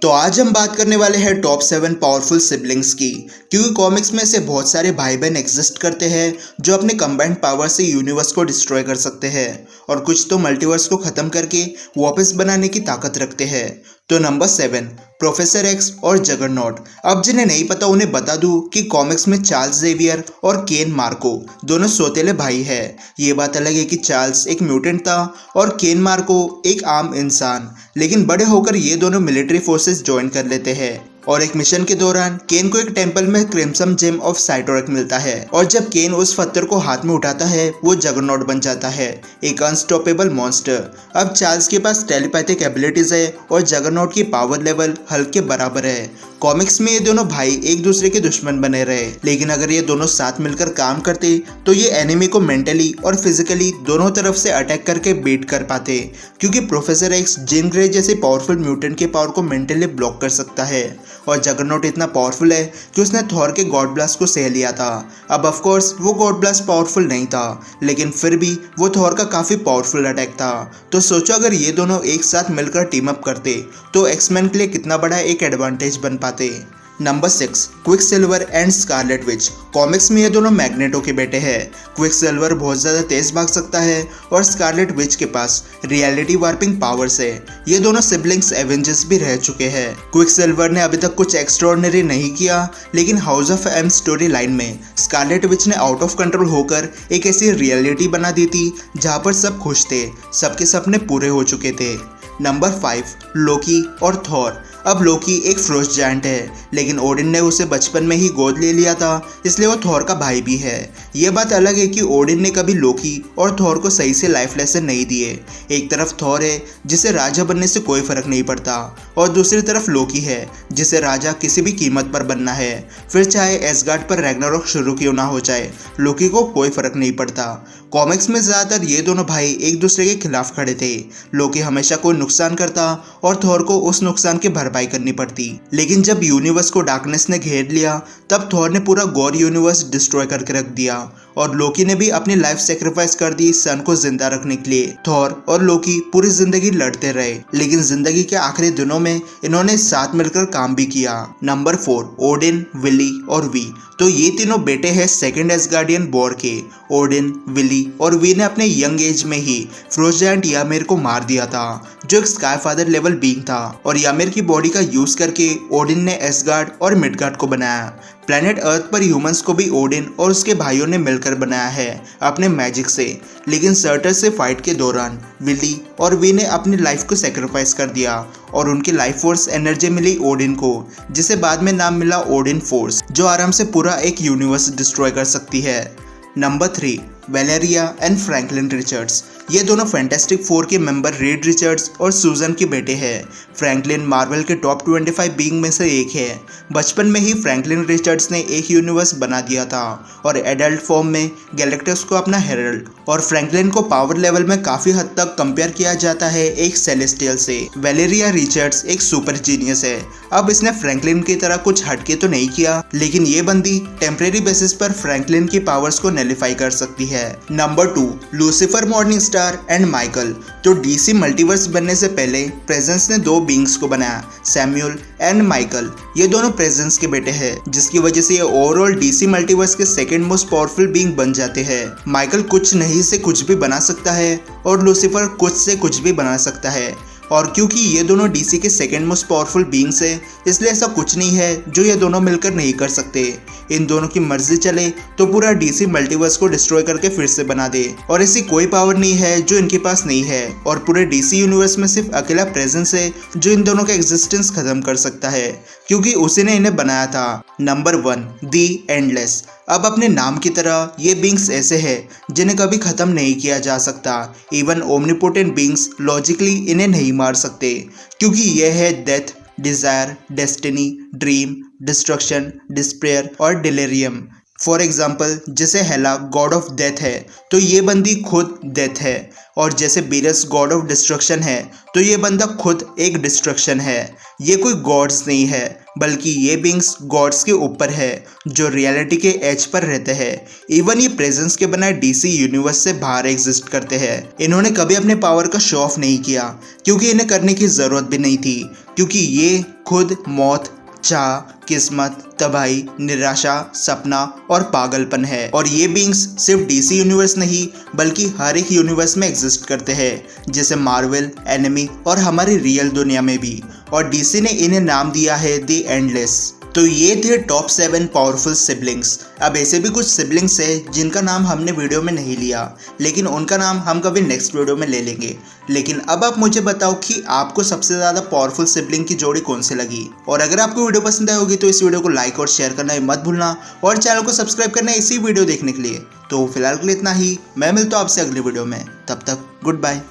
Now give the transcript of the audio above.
तो आज हम बात करने वाले हैं टॉप 7 पावरफुल सिबलिंग्स की, क्योंकि कॉमिक्स में से बहुत सारे भाई बहन एग्जिस्ट करते हैं जो अपने कंबाइंड पावर से यूनिवर्स को डिस्ट्रॉय कर सकते हैं और कुछ तो मल्टीवर्स को खत्म करके वापस बनाने की ताकत रखते हैं। तो नंबर 7 प्रोफेसर एक्स और जगरनॉट। अब जिन्हें नहीं पता उन्हें बता दूं कि कॉमिक्स में चार्ल्स जेवियर और केन मार्को दोनों सौतेले भाई हैं। ये बात अलग है कि चार्ल्स एक म्यूटेंट था और केन मार्को एक आम इंसान, लेकिन बड़े होकर ये दोनों मिलिट्री फोर्सेस ज्वाइन कर लेते हैं और एक मिशन के दौरान केन को एक टेंपल में क्रिम्सन जेम ऑफ साइटोरक मिलता है और जब केन उस पत्थर को हाथ में उठाता है वो जगरनॉट बन जाता है, एक अनस्टॉपेबल मॉन्स्टर। अब चार्ल्स के पास टेलीपैथिक एबिलिटीज है और जगरनॉट की पावर लेवल हल्क के बराबर है। कॉमिक्स में ये दोनों भाई एक दूसरे के दुश्मन बने रहे, लेकिन अगर ये दोनों साथ मिलकर काम करते तो ये एनिमी को मेंटली और फिजिकली दोनों तरफ से अटैक करके बीट कर पाते, क्योंकि प्रोफेसर एक्स जीन ग्रे जैसे पावरफुल म्यूटेंट के पावर को मेंटली ब्लॉक कर सकता है और जगरनॉट इतना पावरफुल है कि उसने थॉर के गॉड ब्लास्ट को सह लिया था। अब ऑफ कोर्स वो गॉड ब्लास्ट पावरफुल नहीं था, लेकिन फिर भी वो थॉर का काफ़ी पावरफुल अटैक था। तो सोचो अगर ये दोनों एक साथ मिलकर टीम अप करते तो एक्समैन के लिए कितना बड़ा एक एडवांटेज बन पाते। Number 6 Quicksilver and Scarlet Witch. Comics में ये दोनों मैग्नेटो के बेटे हैं। क्विकसिल्वर बहुत ज़्यादा तेज भाग सकता है और स्कारलेट विच के पास रियलिटी वार्पिंग पावर्स है। ये दोनों सिबलिंग्स एवेंजर्स भी रह चुके हैं। क्विकसिल्वर ने अभी तक कुछ एक्स्ट्राऑर्डिनरी नहीं किया, लेकिन House of M story line में स्कारलेट विच ने आउट ऑफ कंट्रोल होकर एक ऐसी रियलिटी बना दी थी जहाँ पर सब खुश थे, सबके सपने पूरे हो चुके थे। नंबर 5 लोकी और थॉर। अब लोकी एक फ्रोस्ट जायंट है, लेकिन ओडिन ने उसे बचपन में ही गोद ले लिया था, इसलिए वो थॉर का भाई भी है। ये बात अलग है कि ओडिन ने कभी लोकी और थॉर को सही से लाइफ लेसन नहीं दिए। एक तरफ थॉर है जिसे राजा बनने से कोई फर्क नहीं पड़ता और दूसरी तरफ लोकी है जिसे राजा किसी भी कीमत पर बनना है, फिर चाहे एसगार्ड पर रैग्नारोक शुरू क्यों ना हो जाए, लोकी को कोई फर्क नहीं पड़ता। कॉमिक्स में ज़्यादातर ये दोनों भाई एक दूसरे के खिलाफ खड़े थे। लोकी हमेशा कोई नुकसान करता और थॉर को उस नुकसान की भरपाई करनी पड़ती, लेकिन जब यूनिवर्स को डार्कनेस ने घेर लिया तब थॉर ने पूरा गॉड यूनिवर्स डिस्ट्रॉय करके रख दिया और लोकी ने भी अपनी लाइफ सेक्रीफाइस कर दी सन को जिंदा रखने के लिए। थॉर और लोकी पूरी जिंदगी लड़ते रहे, लेकिन जिंदगी के आखिरी दिनों में इन्होंने साथ मिलकर काम भी किया। नंबर 4 ओडिन, विली और वी। तो ये तीनों बेटे हैं सेकंड एसगार्डियन बोर के। ओडिन, विली और वी ने अपने यंग एज में ही फ्रोस्ट जायंट यामिर को मार दिया था, जो एक स्काई फादर लेवल बीइंग था, और यामिर की बॉडी का यूज करके ओडिन ने एसगार्ड और मिडगार्ड को बनाया। प्लेनेट अर्थ पर ह्यूमंस को भी ओडिन और उसके भाइयों ने मिलकर बनाया है अपने मैजिक से, लेकिन सर्टर से फाइट के दौरान विली और वी ने अपनी लाइफ को सेक्रीफाइस कर दिया और उनकी लाइफ फोर्स एनर्जी मिली ओडिन को, जिसे बाद में नाम मिला ओडिन फोर्स, जो आराम से पूरा एक यूनिवर्स डिस्ट्रॉय कर सकती है। Number 3 Valeria and Franklin Richards. ये दोनों फैंटास्टिक फोर के मेंबर रीड रिचर्ड्स और सूजन के बेटे हैं। फ्रैंकलिन मार्वल के टॉप 25 बीइंग में से एक है। बचपन में ही फ्रैंकलिन रिचर्ड्स ने एक यूनिवर्स बना दिया था और एडल्ट फॉर्म में गैलेक्टस को अपना हेरल्ड, और फ्रैंकलिन को पावर लेवल में काफ़ी हद तक कंपेयर किया जाता है एक सेलेस्टियल से। वेलेरिया रिचर्ड्स एक सुपर जीनियस है। अब इसने फ्रैंकलिन की तरह कुछ हटके तो नहीं किया, लेकिन ये बंदी टेम्परेरी बेसिस पर फ्रैंकलिन की पावर्स को नलिफाई कर सकती है। Number 2 Lucifer, morning star and Michael. तो डीसी मल्टीवर्स बनने से पहले प्रेजेंस ने 2 बींग्स को बनाया, सैम्यूल एंड माइकल। ये दोनों प्रेजेंस के बेटे हैं, जिसकी वजह से ये ओवरऑल डीसी मल्टीवर्स के सेकंड मोस्ट पावरफुल बीइंग बन जाते हैं। माइकल कुछ नहीं से कुछ भी बना सकता है और लूसीफर कुछ से कुछ भी बना सकता है, और क्योंकि ये दोनों डीसी के सेकंड मोस्ट पावरफुल बीइंग्स है, इसलिए ऐसा कुछ नहीं है जो ये दोनों मिलकर नहीं कर सकते। इन दोनों की मर्जी चले तो पूरा डीसी मल्टीवर्स को डिस्ट्रॉय करके फिर से बना दे, और ऐसी कोई पावर नहीं है जो इनके पास नहीं है, और पूरे डीसी यूनिवर्स में सिर्फ अकेला प्रेजेंस है जो इन दोनों का एग्जिस्टेंस खत्म कर सकता है, क्योंकि उसी ने इन्हें बनाया था। नंबर 1 दी एंडलेस। अब अपने नाम की तरह ये बींग्स ऐसे हैं जिन्हें कभी खत्म नहीं किया जा सकता। इवन ओमनीपोटेंट बींग्स लॉजिकली इन्हें नहीं मार सकते, क्योंकि ये है death, desire, destiny, dream, destruction, despair और डिलेरियम। फॉर एग्जाम्पल, जैसे हेला गॉड ऑफ डेथ है तो ये बंदी खुद डेथ है, और जैसे बीरस गॉड ऑफ डिस्ट्रक्शन है तो ये बंदा खुद एक डिस्ट्रक्शन है। ये कोई गॉड्स नहीं है, बल्कि ये बींग्स गॉड्स के ऊपर है जो रियलिटी के एज पर रहते हैं। इवन ये प्रेजेंस के बनाए डीसी यूनिवर्स से बाहर एग्जिस्ट करते हैं। इन्होंने कभी अपने पावर का शो ऑफ नहीं किया, क्योंकि इन्हें करने की ज़रूरत भी नहीं थी, क्योंकि ये खुद मौत, चाह, किस्मत, तबाही, निराशा, सपना और पागलपन है। और ये बीइंग्स सिर्फ डीसी यूनिवर्स नहीं बल्कि हर एक यूनिवर्स में एग्जिस्ट करते हैं, जैसे मार्वल, एनिमी और हमारी रियल दुनिया में भी। और डीसी ने इन्हें नाम दिया है द एंडलेस। तो ये थे टॉप 7 पावरफुल सिबलिंग्स। अब ऐसे भी कुछ सिबलिंग्स हैं जिनका नाम हमने वीडियो में नहीं लिया, लेकिन उनका नाम हम कभी नेक्स्ट वीडियो में ले लेंगे। लेकिन अब आप मुझे बताओ कि आपको सबसे ज़्यादा पावरफुल सिबलिंग की जोड़ी कौन सी लगी। और अगर आपको वीडियो पसंद आई होगी तो इस वीडियो को लाइक और शेयर करना मत भूलना, और चैनल को सब्सक्राइब करना इसी वीडियो देखने के लिए। तो फिलहाल के लिए इतना ही, मैं मिलता हूँ आपसे अगली वीडियो में, तब तक गुड बाय।